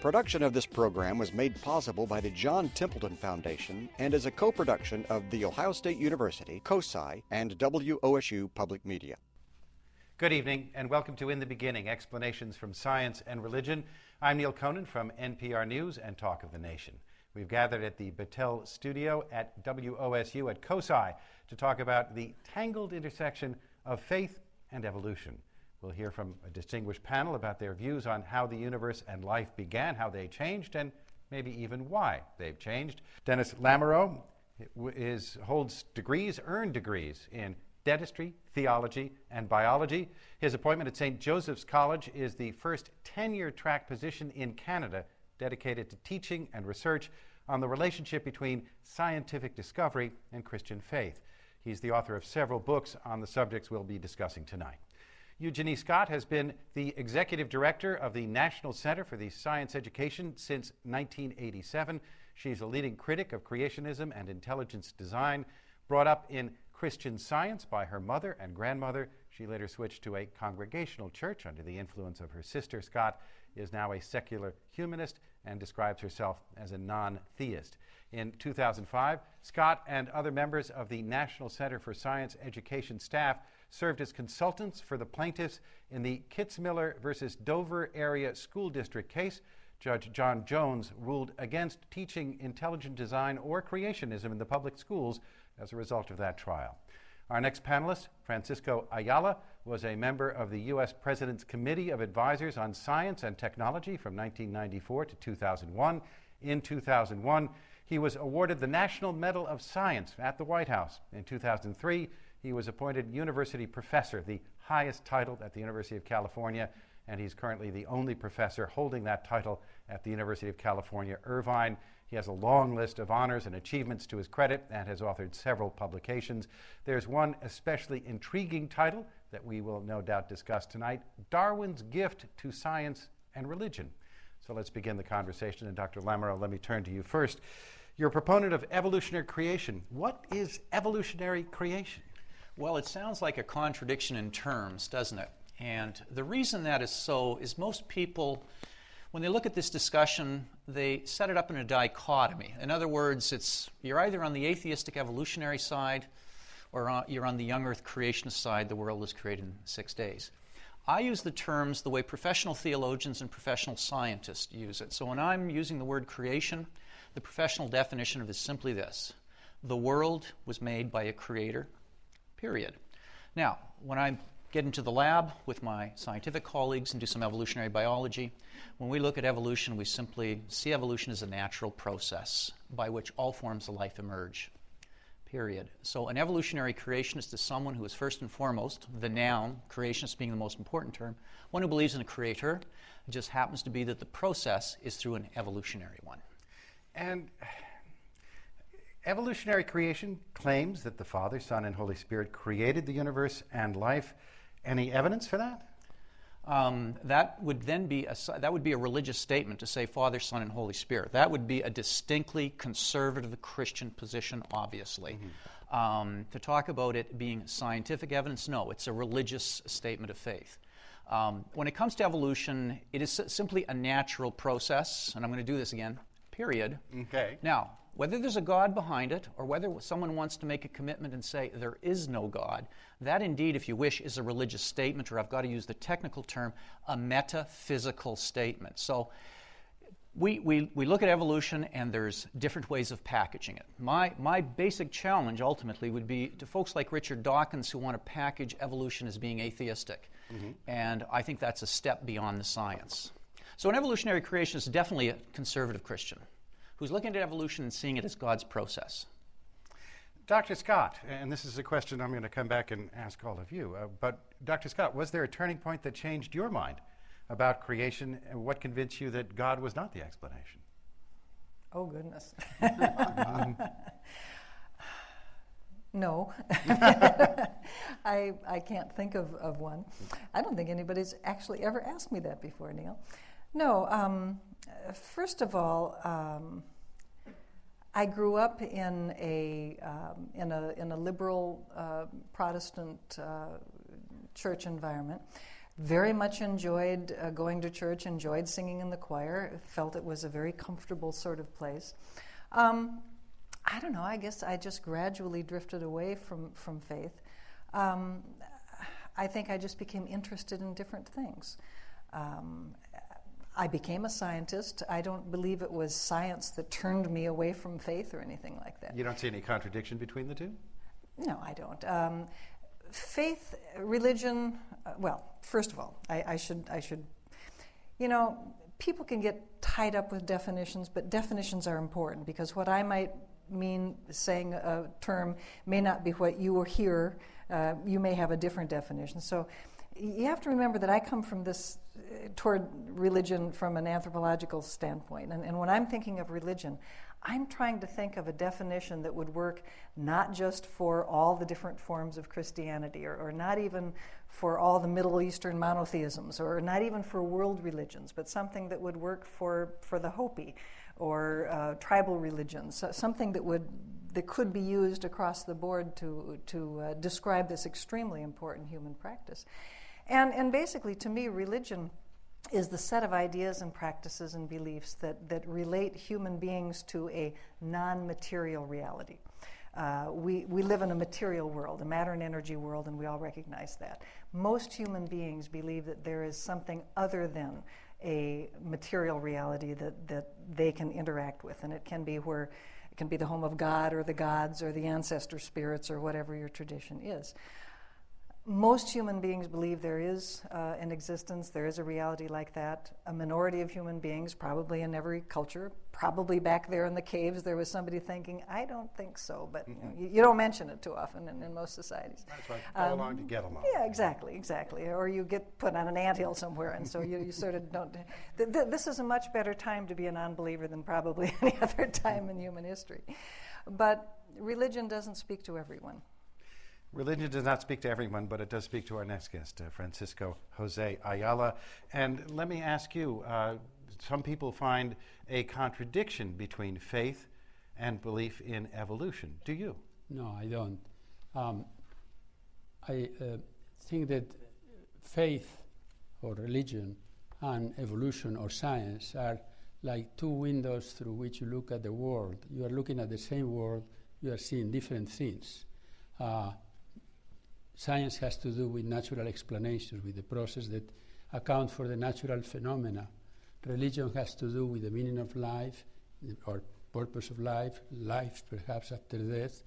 Production of this program was made possible by the John Templeton Foundation and is a co-production of The Ohio State University, COSI, and WOSU Public Media. Good evening and welcome to In the Beginning, Explanations from Science and Religion. I'm Neil Conan from NPR News and Talk of the Nation. We've gathered at the Battelle studio at WOSU at COSI to talk about the tangled intersection of faith and evolution. We'll hear from a distinguished panel about their views on how the universe and life began, how they changed, and maybe even why they've changed. Dennis Lamoureux holds earned degrees in dentistry, theology, and biology. His appointment at St. Joseph's College is the first tenure track position in Canada dedicated to teaching and research on the relationship between scientific discovery and Christian faith. He's the author of several books on the subjects we'll be discussing tonight. Eugenie Scott has been the executive director of the National Center for the Science Education since 1987. She's a leading critic of creationism and intelligence design. Brought up in Christian Science by her mother and grandmother, she later switched to a congregational church under the influence of her sister. Scott is now a secular humanist and describes herself as a non-theist. In 2005, Scott and other members of the National Center for Science Education staff served as consultants for the plaintiffs in the Kitzmiller versus Dover Area School District case. Judge John Jones ruled against teaching intelligent design or creationism in the public schools as a result of that trial. Our next panelist, Francisco Ayala, was a member of the U.S. President's Committee of Advisors on Science and Technology from 1994 to 2001. In 2001, he was awarded the National Medal of Science at the White House. In 2003, he was appointed university professor, the highest title at the University of California, and he's currently the only professor holding that title at the University of California, Irvine. He has a long list of honors and achievements to his credit and has authored several publications. There's one especially intriguing title that we will no doubt discuss tonight, Darwin's Gift to Science and Religion. So let's begin the conversation, and Dr. Lamoureux, let me turn to you first. You're a proponent of evolutionary creation. What is evolutionary creation? Well, it sounds like a contradiction in terms, doesn't it? And the reason that is so is most people, when they look at this discussion, they set it up in a dichotomy. In other words, you're either on the atheistic evolutionary side or you're on the young earth creationist side, the world was created in 6 days. I use the terms the way professional theologians and professional scientists use it. So when I'm using the word creation, the professional definition of it is simply this: the world was made by a creator, period. Now, when I get into the lab with my scientific colleagues and do some evolutionary biology, when we look at evolution, we simply see evolution as a natural process by which all forms of life emerge, period. So an evolutionary creationist is someone who is first and foremost, the noun, creationist being the most important term, one who believes in a creator. It just happens to be that the process is through an evolutionary one. And evolutionary creation claims that the Father, Son, and Holy Spirit created the universe and life. Any evidence for that? That would be a religious statement to say Father, Son, and Holy Spirit. That would be a distinctly conservative Christian position, obviously. Mm-hmm. To talk about it being scientific evidence, no, it's a religious statement of faith. When it comes to evolution, it is simply a natural process, and I'm going to do this again, period. Okay. Now, whether there's a God behind it or whether someone wants to make a commitment and say there is no God, that indeed, if you wish, is a religious statement, or I've got to use the technical term, a metaphysical statement. So we look at evolution and there's different ways of packaging it. My basic challenge ultimately would be to folks like Richard Dawkins who want to package evolution as being atheistic. Mm-hmm. And I think that's a step beyond the science. So an evolutionary creationist is definitely a conservative Christian who's looking at evolution and seeing it as God's process. Dr. Scott, and this is a question I'm going to come back and ask all of you, but Dr. Scott, was there a turning point that changed your mind about creation, and what convinced you that God was not the explanation? Oh, goodness. No. I can't think of one. I don't think anybody's actually ever asked me that before, Neil. No, first of all, I grew up in a liberal Protestant church environment. very much enjoyed going to church, enjoyed singing in the choir, felt it was a very comfortable sort of place. I don't know, I guess I just gradually drifted away from faith. I think I just became interested in different things. I became a scientist. I don't believe it was science that turned me away from faith or anything like that. You don't see any contradiction between the two? No, I don't. Faith, religion, well, first of all, I should, you know, people can get tied up with definitions, but definitions are important because what I might mean saying a term may not be what you will hear. You may have a different definition. So you have to remember that I come from this, toward religion from an anthropological standpoint. And when I'm thinking of religion, I'm trying to think of a definition that would work not just for all the different forms of Christianity or not even for all the Middle Eastern monotheisms or not even for world religions, but something that would work for the Hopi or tribal religions, something that could be used across the board to describe this extremely important human practice. And basically, to me, religion is the set of ideas and practices and beliefs that relate human beings to a non-material reality. We live in a material world, a matter and energy world, and we all recognize that. Most human beings believe that there is something other than a material reality that they can interact with, and it can be the home of God or the gods or the ancestor spirits or whatever your tradition is. Most human beings believe there is an existence, there is a reality like that. A minority of human beings, probably in every culture, probably back there in the caves, there was somebody thinking, I don't think so, but you don't mention it too often in most societies. That's right, go along to get along. Yeah, exactly. Or you get put on an anthill somewhere, and so you sort of don't. This is a much better time to be a non-believer than probably any other time in human history. But religion doesn't speak to everyone. Religion does not speak to everyone, but it does speak to our next guest, Francisco Jose Ayala. And let me ask you, some people find a contradiction between faith and belief in evolution. Do you? No, I don't. I think that faith or religion and evolution or science are like two windows through which you look at the world. You are looking at the same world, you are seeing different things. Science has to do with natural explanations, with the process that account for the natural phenomena. Religion has to do with the meaning of life, or purpose of life, life perhaps after death,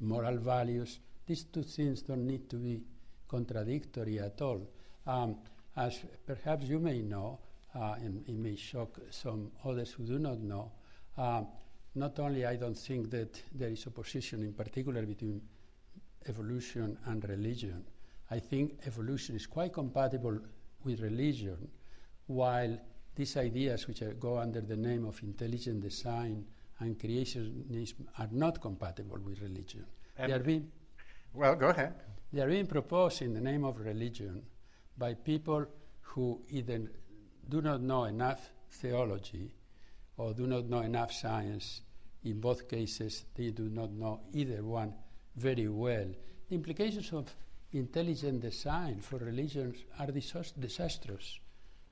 moral values. These two things don't need to be contradictory at all. As perhaps you may know, and it may shock some others who do not know, not only I don't think that there is opposition in particular between evolution and religion. I think evolution is quite compatible with religion, while these ideas which go under the name of intelligent design and creationism are not compatible with religion. Well, go ahead. They are being proposed in the name of religion by people who either do not know enough theology or do not know enough science. In both cases, they do not know either one very well. The implications of intelligent design for religions are disastrous,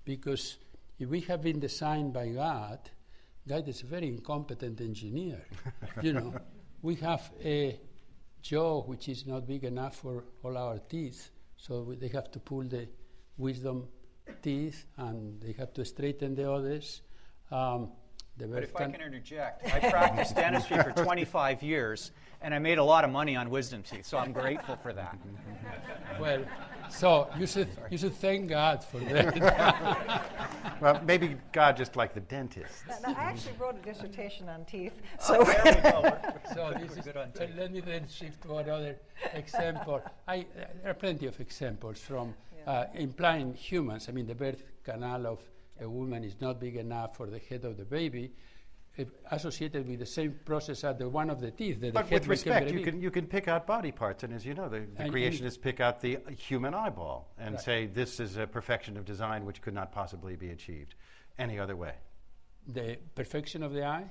because if we have been designed by God is a very incompetent engineer. We have a jaw which is not big enough for all our teeth, so they have to pull the wisdom teeth and they have to straighten the others. But if I can interject, I practiced dentistry for 25 years, and I made a lot of money on wisdom teeth, so I'm grateful for that. Well, so you should thank God for that. Well, maybe God just like the dentist. Now, I actually wrote a dissertation on teeth. So there we go. So this is, let me then shift to another example. There are plenty of examples from implying humans. I mean, the birth canal of a woman is not big enough for the head of the baby, associated with the same process as the one of the teeth. But with respect, you can pick out body parts, and as you know, the creationists pick out the human eyeball and say this is a perfection of design which could not possibly be achieved any other way. The perfection of the eye,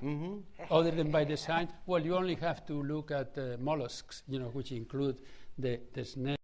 other than by design. Well, you only have to look at mollusks, which include the snake.